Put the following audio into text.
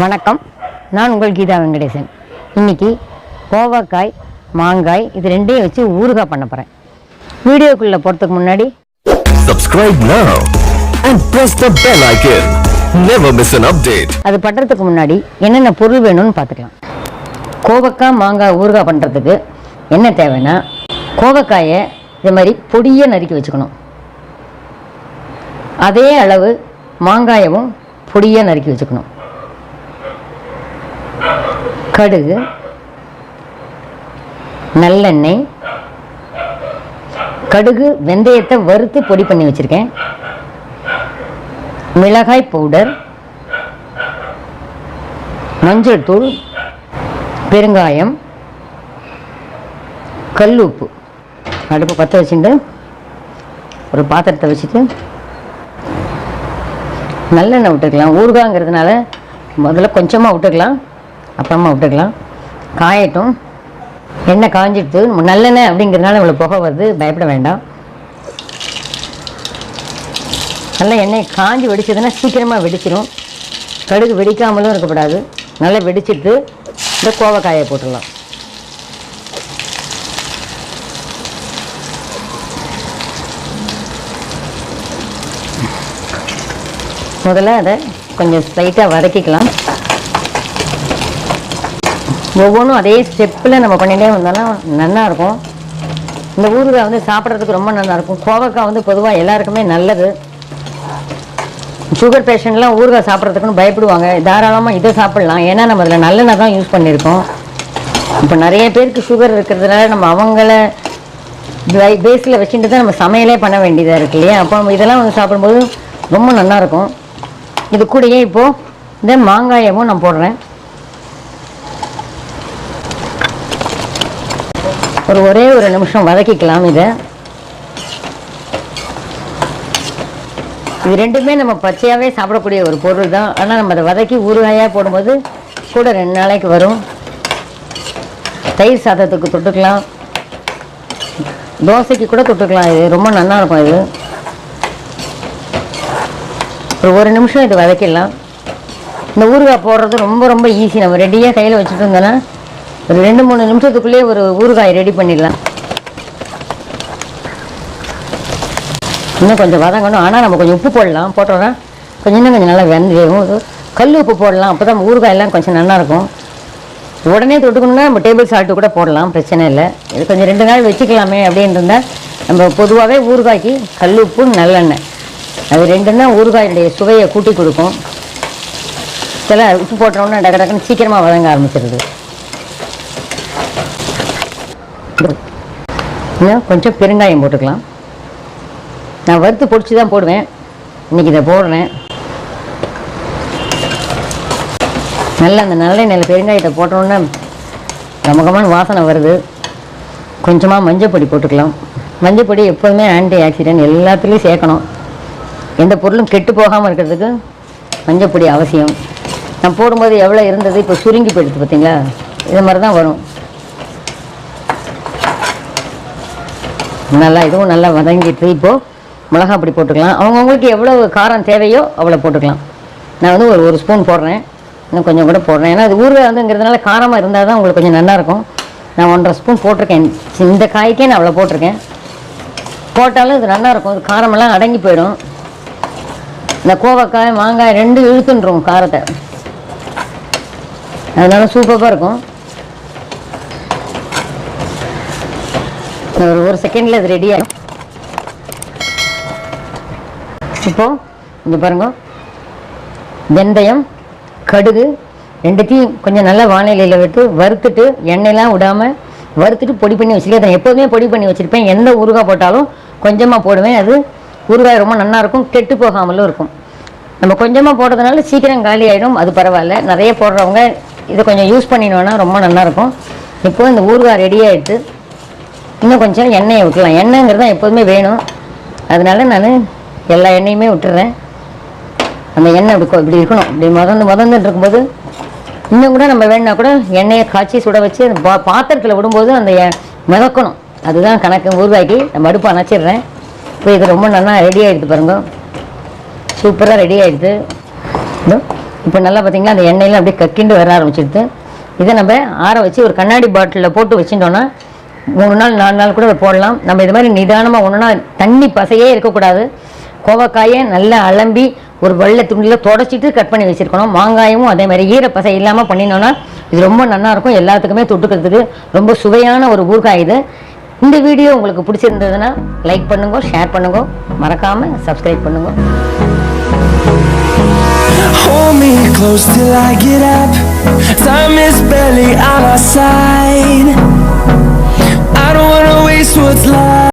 வணக்கம், நான் உங்கள் கீதா வெங்கடேசன். இன்னைக்கு கோவக்காய் மாங்காய் இது ரெண்டையும் வச்சு ஊறுகாய் பண்ண போகிறேன். வீடியோக்குள்ளே போகிறதுக்கு முன்னாடி subscribe now and press the bell icon. Never miss an update. அது பண்ணுறதுக்கு முன்னாடி என்னென்ன பொருள் வேணும்னு பார்த்துக்கலாம். கோவக்காய் மாங்காய் ஊறுகாய் பண்ணுறதுக்கு என்ன தேவைன்னா, கோவக்காயை இது மாதிரி பொடியாக நறுக்கி வச்சுக்கணும். அதே அளவு மாங்காயவும் பொடியாக நறுக்கி வச்சுக்கணும். கடுகு, நல்லெண்ணெய், கடுகு வெந்தயத்தை வறுத்து பொடி பண்ணி வச்சுருக்கேன், மிளகாய் பவுடர், மஞ்சள் தூள், பெருங்காயம், கல் உப்பு. அடுப்பு பற்ற வச்சுட்டு ஒரு பாத்திரத்தை வச்சுட்டு நல்லெண்ணெய் விட்டுக்கலாம். ஊறுகாய்ங்கிறதுனால முதல்ல கொஞ்சமாக விட்டுக்கலாம், அப்புறமா விட்டுக்கலாம். காயட்டும். எண்ணெய் காஞ்சிடுது. நல்லெண்ணெய் அப்படிங்கிறதுனால இவ்வளோ புகை வருது, பயப்பட வேண்டாம். நல்லா எண்ணெய் காஞ்சி வெடிச்சதுன்னா சீக்கிரமாக வெடிச்சிடும். கடுகு வெடிக்காமலும் இருக்கக்கூடாது. நல்லா வெடிச்சிட்டு இந்த கோவக்காயை போட்டுடலாம். முதல்ல அதை கொஞ்சம் ஸ்லைட்டாக வதக்கிக்கலாம். ஒவ்வொன்றும் அதே ஸ்டெப்பில் நம்ம பண்ணிகிட்டே வந்தோன்னா நல்லாயிருக்கும். இந்த ஊறுகாய் வந்து சாப்பிட்றதுக்கு ரொம்ப நல்லாயிருக்கும். கோவக்காய் வந்து பொதுவாக எல்லாருக்குமே நல்லது. சுகர் பேஷண்ட்லாம் ஊறுகாய் சாப்பிட்றதுக்குன்னு பயப்படுவாங்க. தாராளமாக இதை சாப்பிட்லாம். ஏன்னா நம்ம அதில் நல்லெண்ணெய் தான் யூஸ் பண்ணியிருக்கோம். இப்போ நிறைய பேருக்கு சுகர் இருக்கிறதுனால நம்ம அவங்கள பேஸில் வச்சுட்டு தான் நம்ம சமையலே பண்ண வேண்டியதாக இருக்கு இல்லையா? அப்போ நம்ம இதெல்லாம் வந்து சாப்பிடும்போது ரொம்ப நல்லாயிருக்கும். இது கூடயே இப்போது இந்த மாங்காயமும் நான் போடுறேன். ஒரே ஒரு நிமிஷம் வதக்கிக்கலாம். இது ரெண்டுமே நம்ம பச்சையாகவே சாப்பிடக்கூடிய ஒரு பொருள் தான். ஆனால் நம்ம அதை வதக்கி ஊறுகாயாக போடும்போது கூட 2 நாளைக்கு வரும். தயிர் சாதத்துக்கு தொட்டுக்கலாம், தோசைக்கு கூட தொட்டுக்கலாம். இது ரொம்ப நல்லாயிருக்கும். இது ஒரு நிமிஷம் இது வதக்கிடலாம். இந்த ஊறுகாய் போடுறது ரொம்ப ரொம்ப ஈஸி. நம்ம ரெடியாக கையில் வச்சுட்டு இருந்தோன்னா ஒரு 2-3 நிமிஷத்துக்குள்ளேயே ஒரு ஊறுகாய் ரெடி பண்ணிடலாம். இன்னும் கொஞ்சம் வதங்கணும். ஆனால் நம்ம கொஞ்சம் உப்பு போடலாம். போட்டோன்னா இன்னும் கொஞ்சம் நல்லா வெந்தயம், கல் உப்பு போடலாம். அப்போ தான் ஊறுகாயெல்லாம் கொஞ்சம் நல்லாயிருக்கும். உடனே தொட்டுக்கணுன்னா நம்ம டேபிள் சால்ட்டு கூட போடலாம், பிரச்சனை இல்லை. இது கொஞ்சம் 2 நாள் வச்சுக்கலாமே அப்படின்னு இருந்தால் நம்ம பொதுவாகவே ஊறுகாய்க்கு கல் உப்பு நல்லெண்ணெய் அது 2 தான் ஊறுகாயுடைய சுவையை கூட்டி கொடுக்கும். சில உப்பு போட்டோன்னா டக்குன்னு சீக்கிரமாக வதங்க ஆரம்பிச்சிருது. இன்னும் கொஞ்சம் பெருங்காயம் போட்டுக்கலாம். நான் வறுத்து பொடிச்சு தான் போடுவேன், இன்றைக்கி இதை போடுறேன். நல்லா அந்த நல்லெண்ணெயில் பெருங்காயத்தை போட்டோன்னா கமகமான வாசனை வருது. கொஞ்சமாக மஞ்சள் பொடி போட்டுக்கலாம். மஞ்சள் பொடி எப்போதுமே ஆன்டி ஆக்சிடென்ட் எல்லாத்துலேயும் சேர்க்கணும். எந்த பொருளும் கெட்டு போகாமல் இருக்கிறதுக்கு மஞ்சள் பொடி அவசியம். நான் போடும்போது எவ்வளோ இருந்தது இப்போ சுருங்கி போயிடுது பார்த்தீங்களா? இது மாதிரி தான் வரும். நல்லா இதுவும் நல்லா வதங்கிட்டு இப்போது மிளகா பொடி போட்டுக்கலாம். அவங்கவுங்களுக்கு எவ்வளோ காரம் தேவையோ அவ்வளோ போட்டுக்கலாம். நான் வந்து ஒரு ஸ்பூன் போடுறேன், இன்னும் கொஞ்சம் கூட போடுறேன். ஏன்னா அது ஊறுகாய் வந்துங்கிறதுனால காரமாக இருந்தால் தான் உங்களுக்கு கொஞ்சம் நல்லாயிருக்கும். நான் 1.5 ஸ்பூன் போட்டிருக்கேன். இந்த காய்க்கே நான் அவ்வளோ போட்டிருக்கேன். போட்டாலும் இது நல்லாயிருக்கும். இது காரமெல்லாம் அடங்கி போயிடும். இந்த கோவக்காய் மாங்காய் 2 இழுத்துன்றோம் காரத்தை, அதனால சூப்பராக இருக்கும். ஒரு செகண்டில் இது ரெடி ஆகும். இப்போது இங்கே பாருங்க, வெந்தயம் கடுகு 2த்தையும் கொஞ்சம் நல்லா வானிலையில் விட்டு வறுத்துட்டு எண்ணெயெலாம் விடாமல் வறுத்துட்டு பொடி பண்ணி வச்சுருக்கேன். அதை எப்போதுமே பொடி பண்ணி வச்சுருப்பேன். எந்த ஊறுகாய் போட்டாலும் கொஞ்சமாக போடுவேன். அது ஊறுகாய் ரொம்ப நல்லாயிருக்கும், கெட்டு போகாமலும் இருக்கும். நம்ம கொஞ்சமாக போடுறதுனால சீக்கிரம் காலி ஆகிடும், அது பரவாயில்ல. நிறைய போடுறவங்க இதை கொஞ்சம் யூஸ் பண்ணினோன்னா ரொம்ப நல்லாயிருக்கும். இப்போது இந்த ஊறுகாய் ரெடி ஆகிட்டு இன்னும் கொஞ்சம் எண்ணெயை விட்டுலாம். எண்ணெய்ங்கிறது தான் எப்போதுமே வேணும், அதனால நான் எல்லா எண்ணெயுமே விட்டுறேன். அந்த எண்ணெய் இப்படி இருக்கணும். இப்படி முதந்துட்டு இருக்கும்போது இன்னும் கூட நம்ம வேணுன்னா கூட எண்ணெயை காய்ச்சி சுட வச்சு அந்த பாத்திரத்தில் விடும்போது அந்த மிதக்கணும். அதுதான் கணக்கு ஊறுகாய்க்கு. நம்ம அடுப்பு அணைச்சிடுறேன். இப்போ இது ரொம்ப நல்லா ரெடி ஆகிடுது பாருங்க. சூப்பராக ரெடி ஆகிடுது. இப்போ நல்லா பார்த்தீங்களா அந்த எண்ணெயில் அப்படியே கக்கிண்டு வர ஆரம்பிச்சிடுது. இதை நம்ம ஆற வச்சு ஒரு கண்ணாடி பாட்டிலில் போட்டு வச்சுட்டோன்னா 3 நாள் 4 நாள் கூட போடலாம். நம்ம இது மாதிரி நிதானமாக ஒன்றுனா தண்ணி பசையே இருக்கக்கூடாது. கோவக்காயை நல்லா அலம்பி ஒரு வெள்ளை துணியில் தொடச்சிட்டு கட் பண்ணி வச்சுருக்கணும். மாங்காயும் அதே மாதிரி ஈரப்பசை இல்லாமல் பண்ணினோன்னா இது ரொம்ப நல்லாயிருக்கும். எல்லாத்துக்குமே தொட்டுக்கிறதுக்கு ரொம்ப சுவையான ஒரு ஊறுகாய் இது. இந்த வீடியோ உங்களுக்கு பிடிச்சிருந்ததுன்னா லைக் பண்ணுங்க, ஷேர் பண்ணுங்க, மறக்காமல் சப்ஸ்கிரைப் பண்ணுங்க. Hold me close till I get up. Time is barely on our side. I don't wanna waste what's left.